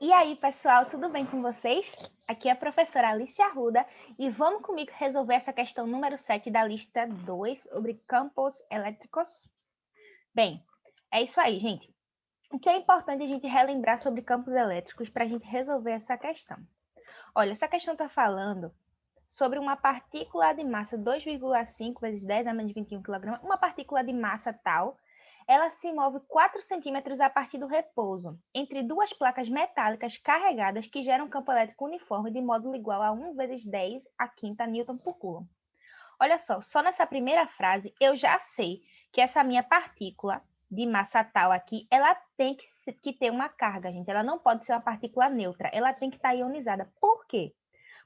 E aí, pessoal, tudo bem com vocês? Aqui é a professora Alice Arruda e vamos comigo resolver essa questão número 7 da lista 2 sobre campos elétricos. Bem, é isso aí, gente. O que é importante a gente relembrar sobre campos elétricos para a gente resolver essa questão? Olha, essa questão está falando sobre uma partícula de massa 2,5 vezes 10 a menos 21 kg, uma partícula de massa tal, ela se move 4 centímetros a partir do repouso, entre duas placas metálicas carregadas que geram um campo elétrico uniforme de módulo igual a 1 vezes 10 a quinta Newton por Coulomb. Olha só nessa primeira frase eu já sei que essa minha partícula de massa tal aqui, ela tem que ter uma carga, gente. Ela não pode ser uma partícula neutra, ela tem que estar ionizada. Por quê?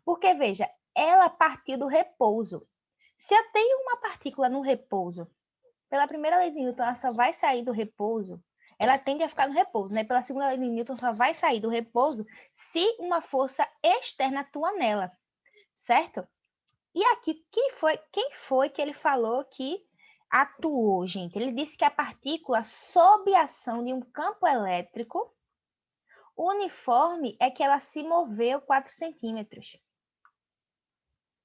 Porque, veja, ela partiu do repouso. Se eu tenho uma partícula no repouso, pela primeira lei de Newton, ela só vai sair do repouso, ela tende a ficar no repouso, né? Pela segunda lei de Newton, só vai sair do repouso se uma força externa atua nela, certo? E aqui, quem foi que ele falou que atuou, gente? Ele disse que a partícula, sob a ação de um campo elétrico uniforme, é que ela se moveu 4 centímetros.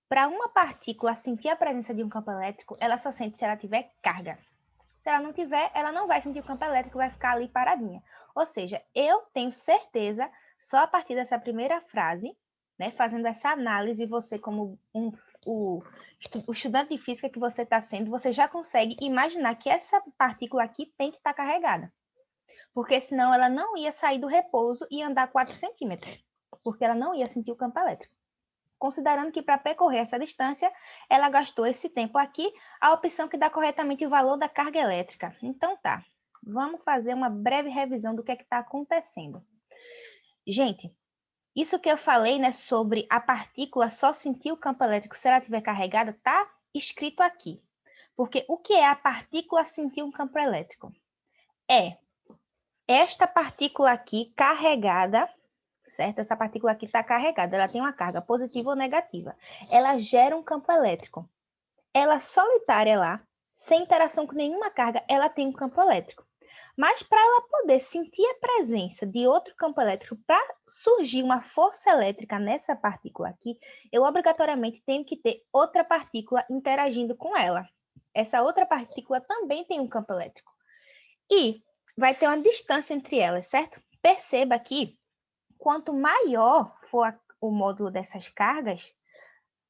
Para uma partícula sentir a presença de um campo elétrico, ela só sente se ela tiver carga. Se ela não tiver, ela não vai sentir o campo elétrico, vai ficar ali paradinha. Ou seja, eu tenho certeza, só a partir dessa primeira frase, né, fazendo essa análise, você como o estudante de física que você está sendo, você já consegue imaginar que essa partícula aqui tem que estar carregada. Porque senão ela não ia sair do repouso e andar 4 centímetros, porque ela não ia sentir o campo elétrico. Considerando que para percorrer essa distância, ela gastou esse tempo aqui, a opção que dá corretamente o valor da carga elétrica. Então tá, vamos fazer uma breve revisão do que é que está acontecendo. Gente, isso que eu falei, né, sobre a partícula só sentir o campo elétrico se ela estiver carregada, tá escrito aqui. Porque o que é a partícula sentir um campo elétrico? É esta partícula aqui carregada, certo? Essa partícula aqui está carregada, ela tem uma carga positiva ou negativa. Ela gera um campo elétrico. Ela solitária lá, sem interação com nenhuma carga, ela tem um campo elétrico. Mas para ela poder sentir a presença de outro campo elétrico, para surgir uma força elétrica nessa partícula aqui, eu obrigatoriamente tenho que ter outra partícula interagindo com ela. Essa outra partícula também tem um campo elétrico. E vai ter uma distância entre elas, certo? Perceba que quanto maior for o módulo dessas cargas,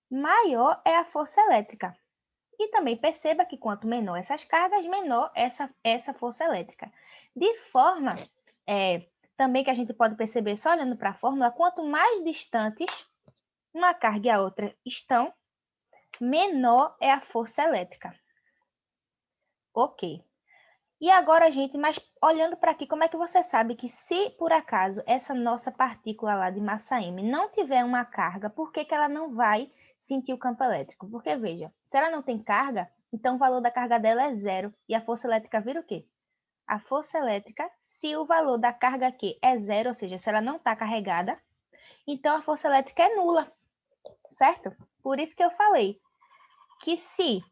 maior é a força elétrica. E também perceba que quanto menor essas cargas, menor essa força elétrica. De forma também que a gente pode perceber só olhando para a fórmula, quanto mais distantes uma carga e a outra estão, menor é a força elétrica. Ok. E agora, gente, mas olhando para aqui, como é que você sabe que se por acaso essa nossa partícula lá de massa M não tiver uma carga, por que ela não vai sentir o campo elétrico? Porque, veja, se ela não tem carga, então o valor da carga dela é zero. E a força elétrica vira o quê? A força elétrica, se o valor da carga aqui é zero, ou seja, se ela não está carregada, então a força elétrica é nula, certo? Por isso que eu falei que se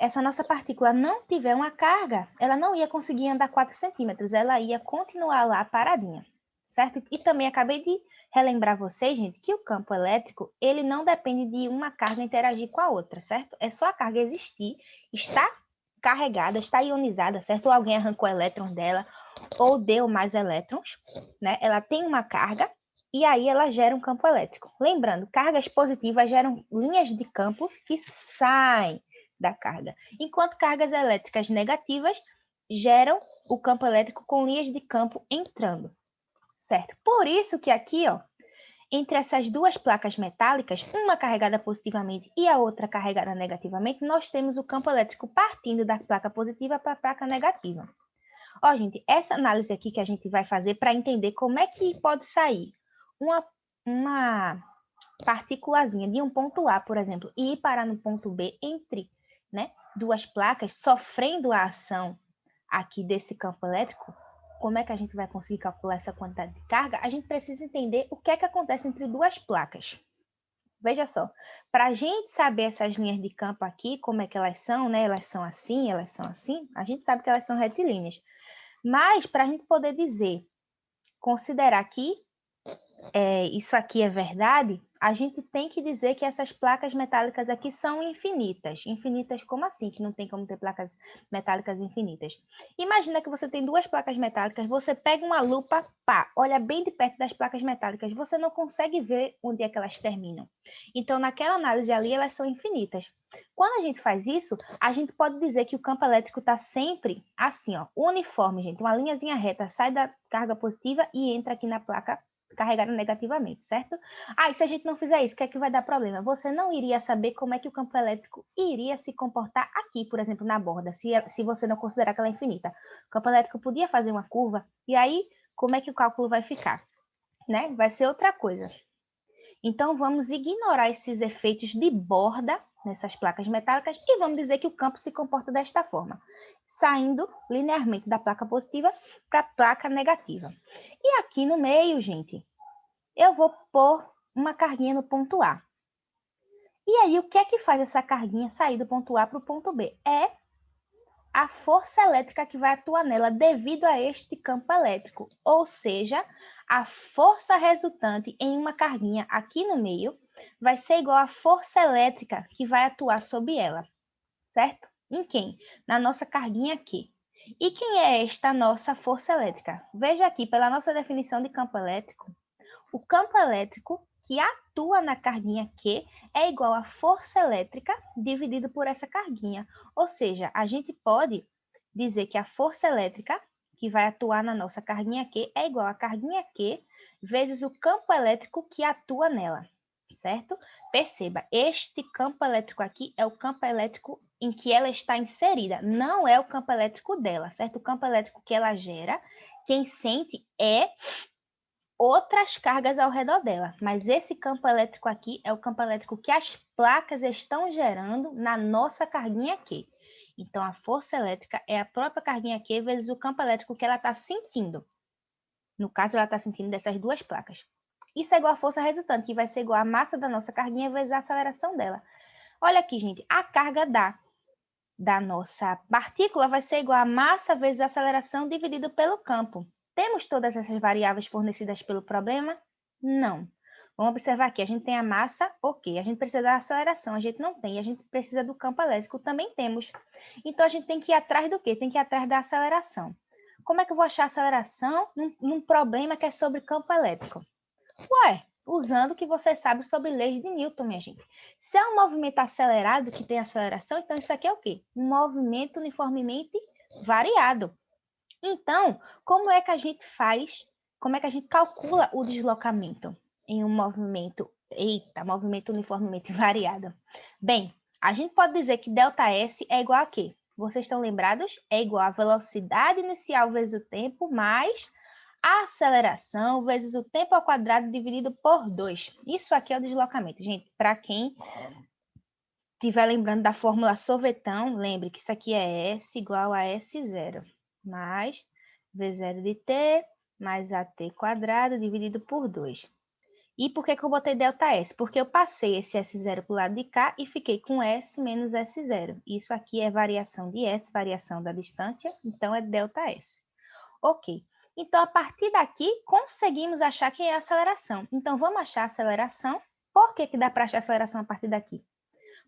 essa nossa partícula não tiver uma carga, ela não ia conseguir andar 4 centímetros, ela ia continuar lá paradinha, certo? E também acabei de relembrar vocês, gente, que o campo elétrico, ele não depende de uma carga interagir com a outra, certo? É só a carga existir, está carregada, está ionizada, certo? Ou alguém arrancou elétrons dela, ou deu mais elétrons, né? Ela tem uma carga, e aí ela gera um campo elétrico. Lembrando, cargas positivas geram linhas de campo que saem da carga, enquanto cargas elétricas negativas geram o campo elétrico com linhas de campo entrando, certo? Por isso que aqui, ó, entre essas duas placas metálicas, uma carregada positivamente e a outra carregada negativamente, nós temos o campo elétrico partindo da placa positiva para a placa negativa. Ó, gente, essa análise aqui que a gente vai fazer para entender como é que pode sair uma partículazinha de um ponto A, por exemplo, e ir parar no ponto B entre, né, duas placas, sofrendo a ação aqui desse campo elétrico, como é que a gente vai conseguir calcular essa quantidade de carga? A gente precisa entender o que é que acontece entre duas placas. Veja só, para a gente saber essas linhas de campo aqui, como é que elas são, né? Elas são assim, a gente sabe que elas são retilíneas. Mas, para a gente poder dizer considerar que isso aqui é verdade, a gente tem que dizer que essas placas metálicas aqui são infinitas. Infinitas como assim? Que não tem como ter placas metálicas infinitas. Imagina que você tem duas placas metálicas, você pega uma lupa, pá, olha bem de perto das placas metálicas, você não consegue ver onde é que elas terminam. Então, naquela análise ali, elas são infinitas. Quando a gente faz isso, a gente pode dizer que o campo elétrico está sempre assim, ó, uniforme, gente. Uma linhazinha reta sai da carga positiva e entra aqui na placa carregada negativamente, certo? E se a gente não fizer isso, o que é que vai dar problema? Você não iria saber como é que o campo elétrico iria se comportar aqui, por exemplo, na borda, se você não considerar que ela é infinita. O campo elétrico podia fazer uma curva, e aí, como é que o cálculo vai ficar? Né? Vai ser outra coisa. Então, vamos ignorar esses efeitos de borda nessas placas metálicas e vamos dizer que o campo se comporta desta forma, saindo linearmente da placa positiva para a placa negativa. E aqui no meio, gente, eu vou pôr uma carguinha no ponto A. E aí, o que é que faz essa carguinha sair do ponto A para o ponto B? É a força elétrica que vai atuar nela devido a este campo elétrico. Ou seja, a força resultante em uma carguinha aqui no meio vai ser igual à força elétrica que vai atuar sobre ela, certo? Em quem? Na nossa carguinha aqui. E quem é esta nossa força elétrica? Veja aqui, pela nossa definição de campo elétrico, o campo elétrico que atua na carguinha Q é igual à força elétrica dividido por essa carguinha. Ou seja, a gente pode dizer que a força elétrica que vai atuar na nossa carguinha Q é igual à carguinha Q vezes o campo elétrico que atua nela, certo? Perceba, este campo elétrico aqui é o campo elétrico em que ela está inserida, não é o campo elétrico dela, certo? O campo elétrico que ela gera, quem sente é outras cargas ao redor dela, mas esse campo elétrico aqui é o campo elétrico que as placas estão gerando na nossa carguinha Q. Então, a força elétrica é a própria carguinha Q vezes o campo elétrico que ela está sentindo. No caso, ela está sentindo dessas duas placas. Isso é igual à força resultante, que vai ser igual à massa da nossa carguinha vezes a aceleração dela. Olha aqui, gente, a carga da nossa partícula vai ser igual a massa vezes a aceleração dividido pelo campo. Temos todas essas variáveis fornecidas pelo problema? Não. Vamos observar aqui, a gente tem a massa, ok. A gente precisa da aceleração, a gente não tem. A gente precisa do campo elétrico, também temos. Então, a gente tem que ir atrás do quê? Tem que ir atrás da aceleração. Como é que eu vou achar a aceleração num problema que é sobre campo elétrico? Ué, usando o que você sabe sobre leis de Newton, minha gente. Se é um movimento acelerado que tem aceleração, então isso aqui é o quê? Um movimento uniformemente variado. Então, como é que a gente faz, como é que a gente calcula o deslocamento em um movimento, movimento uniformemente variado? Bem, a gente pode dizer que ΔS é igual a quê? Vocês estão lembrados? É igual a velocidade inicial vezes o tempo mais a aceleração vezes o tempo ao quadrado dividido por 2. Isso aqui é o deslocamento. Gente, para quem estiver lembrando da fórmula sorvetão, lembre que isso aqui é S igual a S0 mais V0 de t mais AT quadrado dividido por 2. E por que eu botei ΔS? Porque eu passei esse S0 para o lado de cá e fiquei com S menos S0. Isso aqui é variação de S, variação da distância, então é ΔS. Ok. Então, a partir daqui, conseguimos achar quem é a aceleração. Então, vamos achar a aceleração. Por que dá para achar a aceleração a partir daqui?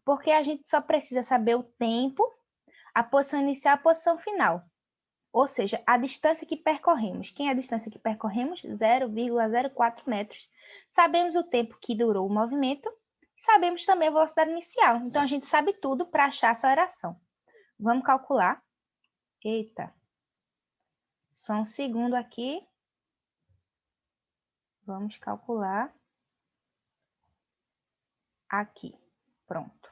Porque a gente só precisa saber o tempo, a posição inicial e a posição final. Ou seja, a distância que percorremos. Quem é a distância que percorremos? 0,04 metros. Sabemos o tempo que durou o movimento. Sabemos também a velocidade inicial. Então, a gente sabe tudo para achar a aceleração. Vamos calcular. Eita. Só um segundo aqui. Vamos calcular aqui. Pronto.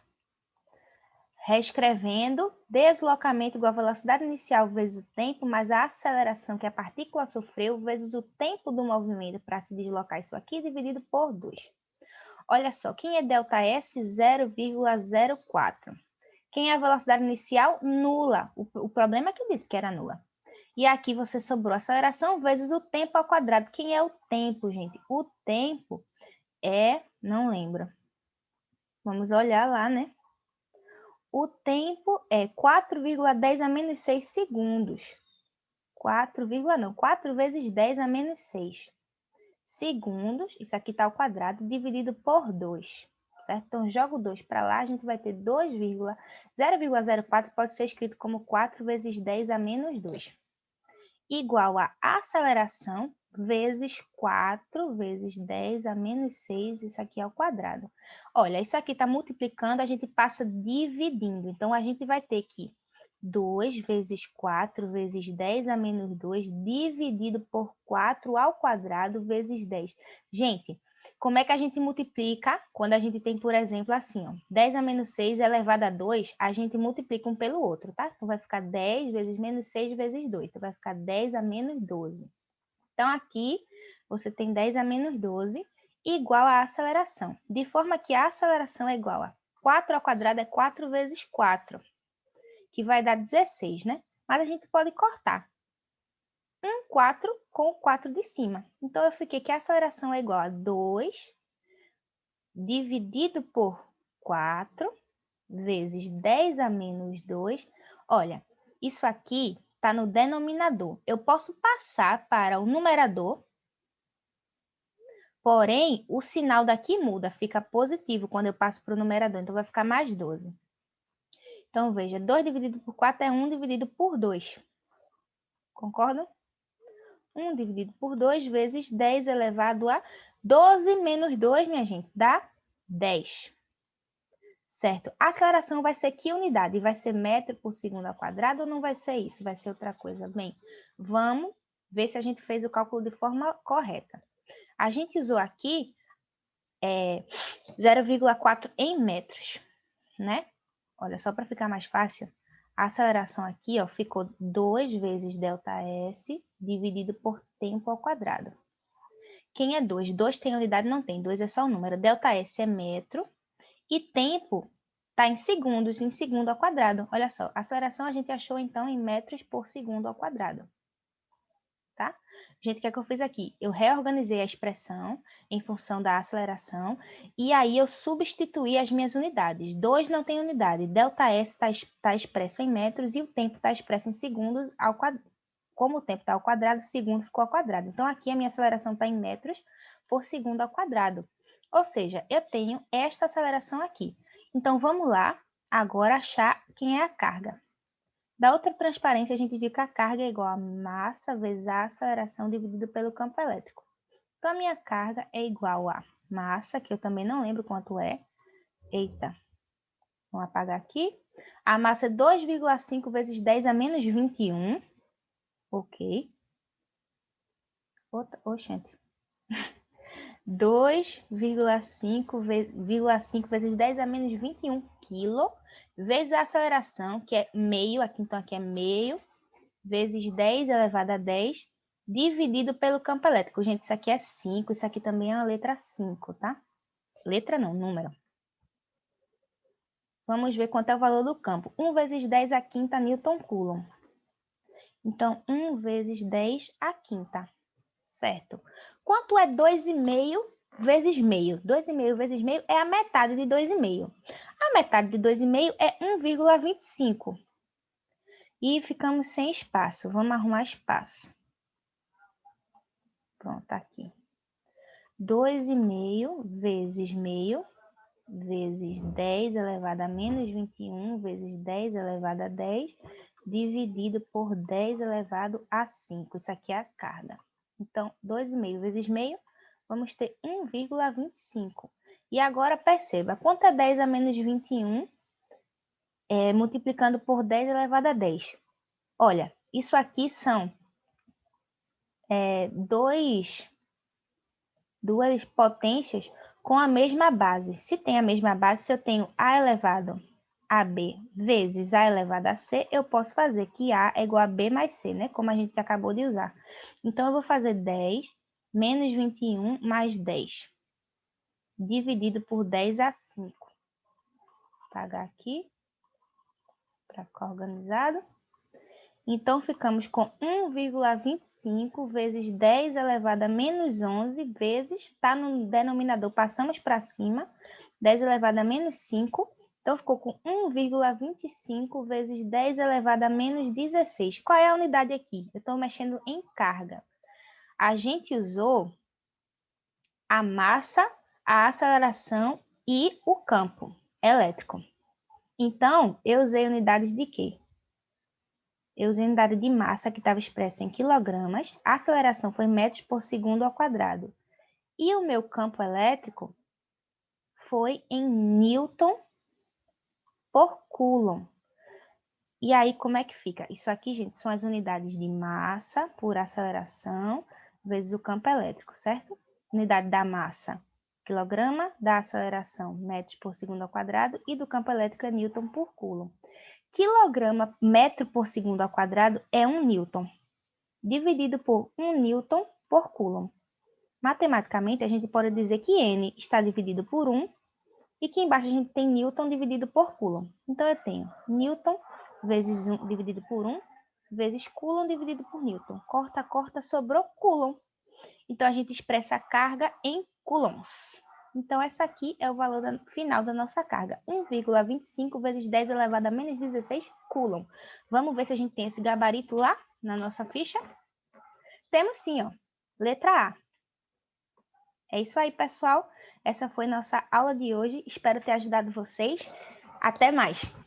Reescrevendo, deslocamento igual a velocidade inicial vezes o tempo, mais a aceleração que a partícula sofreu, vezes o tempo do movimento para se deslocar isso aqui, dividido por 2. Olha só, quem é ΔS? 0,04. Quem é a velocidade inicial? Nula. O problema é que eu disse que era nula. E aqui você sobrou a aceleração vezes o tempo ao quadrado. Quem é o tempo, gente? O tempo é... não lembro. Vamos olhar lá, né? O tempo é 4,10 a menos 6 segundos. 4 vezes 10 a menos 6. Segundos, isso aqui está ao quadrado, dividido por 2. Certo? Então, jogo 2 para lá, a gente vai ter 0,04 pode ser escrito como 4 vezes 10 a menos 2. Igual a aceleração vezes 4 vezes 10 a menos 6, isso aqui é ao quadrado. Olha, isso aqui está multiplicando, a gente passa dividindo. Então, a gente vai ter que 2 vezes 4 vezes 10 a menos 2 dividido por 4 ao quadrado vezes 10. Gente, como é que a gente multiplica quando a gente tem, por exemplo, assim, ó, 10 a menos 6 elevado a 2, a gente multiplica um pelo outro, tá? Então, vai ficar 10 vezes menos 6 vezes 2. Então, vai ficar 10 a menos 12. Então, aqui, você tem 10 a menos 12 igual à aceleração. De forma que a aceleração é igual a 4 ao quadrado é 4 vezes 4. Que vai dar 16, né? Mas a gente pode cortar 4 com o 4 de cima. Então, eu fiquei que a aceleração é igual a 2 dividido por 4 vezes 10 a menos 2. Olha, isso aqui está no denominador. Eu posso passar para o numerador, porém, o sinal daqui muda, fica positivo quando eu passo para o numerador. Então, vai ficar mais 12. Então, veja, 2 dividido por 4 é 1 dividido por 2. Concordam? 1 dividido por 2 vezes 10 elevado a 12 menos 2, minha gente, dá 10. Certo? A aceleração vai ser que unidade? Vai ser metro por segundo ao quadrado ou não vai ser isso? Vai ser outra coisa? Bem, vamos ver se a gente fez o cálculo de forma correta. A gente usou aqui 0,4 em metros, né? Olha, só para ficar mais fácil, a aceleração aqui, ó, ficou 2 vezes ΔS dividido por tempo ao quadrado. Quem é 2? 2 tem unidade? Não tem. 2 é só o número. ΔS é metro e tempo está em segundos, em segundo ao quadrado. Olha só, a aceleração a gente achou, então, em metros por segundo ao quadrado. Tá? Gente, o que é que eu fiz aqui? Eu reorganizei a expressão em função da aceleração e aí eu substituí as minhas unidades. 2 não tem unidade, ΔS está expresso em metros e o tempo está expresso em segundos ao quadrado. Como o tempo está ao quadrado, o segundo ficou ao quadrado. Então, aqui a minha aceleração está em metros por segundo ao quadrado. Ou seja, eu tenho esta aceleração aqui. Então, vamos lá agora achar quem é a carga. Da outra transparência, a gente viu que a carga é igual a massa vezes a aceleração dividido pelo campo elétrico. Então, a minha carga é igual a massa, que eu também não lembro quanto é. Eita, vamos apagar aqui. A massa é 2,5 vezes 10 a menos 21. Ok. Oxente. 2,5 vezes 10 a menos 21 quilo, vezes a aceleração, que é meio, aqui então aqui é meio, vezes 10 elevado a 10, dividido pelo campo elétrico. Gente, isso aqui é 5, isso aqui também é a letra 5, tá? Letra não, número. Vamos ver quanto é o valor do campo. 1 vezes 10 a quinta Newton Coulomb. Então, 1 vezes 10 a quinta, certo? Quanto é 2,5 vezes meio? 2,5 vezes meio é a metade de 2,5. A metade de 2,5 é 1,25. E ficamos sem espaço. Vamos arrumar espaço. Pronto, tá aqui. 2,5 vezes meio vezes 10 elevado a menos 21 vezes 10 elevado a 10 dividido por 10 elevado a 5. Isso aqui é a carga. Então, 2,5 vezes meio, vamos ter 1,25. E agora perceba, quanto é 10 a menos 21 multiplicando por 10 elevado a 10? Olha, isso aqui são duas potências com a mesma base. Se tem a mesma base, se eu tenho A elevado a B vezes A elevado a C, eu posso fazer que A é igual a B mais C, né? Como a gente acabou de usar. Então, eu vou fazer 10 menos 21 mais 10, dividido por 10 a 5. Vou apagar aqui, para ficar organizado. Então, ficamos com 1,25 vezes 10 elevado a menos 11 vezes, está no denominador, passamos para cima, 10 elevado a menos 5, Então, ficou com 1,25 vezes 10 elevado a menos 16. Qual é a unidade aqui? Eu estou mexendo em carga. A gente usou a massa, a aceleração e o campo elétrico. Então, eu usei unidades de quê? Eu usei unidade de massa, que estava expressa em quilogramas. A aceleração foi metros por segundo ao quadrado. E o meu campo elétrico foi em newton por coulomb. E aí, como é que fica? Isso aqui, gente, são as unidades de massa por aceleração vezes o campo elétrico, certo? Unidade da massa, quilograma, da aceleração, metros por segundo ao quadrado, e do campo elétrico é newton por coulomb. Quilograma metro por segundo ao quadrado é 1 newton, dividido por 1 newton por coulomb. Matematicamente, a gente pode dizer que N está dividido por 1 e que embaixo a gente tem newton dividido por coulomb. Então, eu tenho newton vezes 1 dividido por 1 vezes coulomb dividido por newton. Corta, corta, sobrou coulomb. Então, a gente expressa a carga em coulombs. Então, essa aqui é o valor final da nossa carga. 1,25 vezes 10 elevado a menos 16 coulomb. Vamos ver se a gente tem esse gabarito lá na nossa ficha? Temos sim, ó. Letra A. É isso aí, pessoal. Essa foi nossa aula de hoje. Espero ter ajudado vocês. Até mais!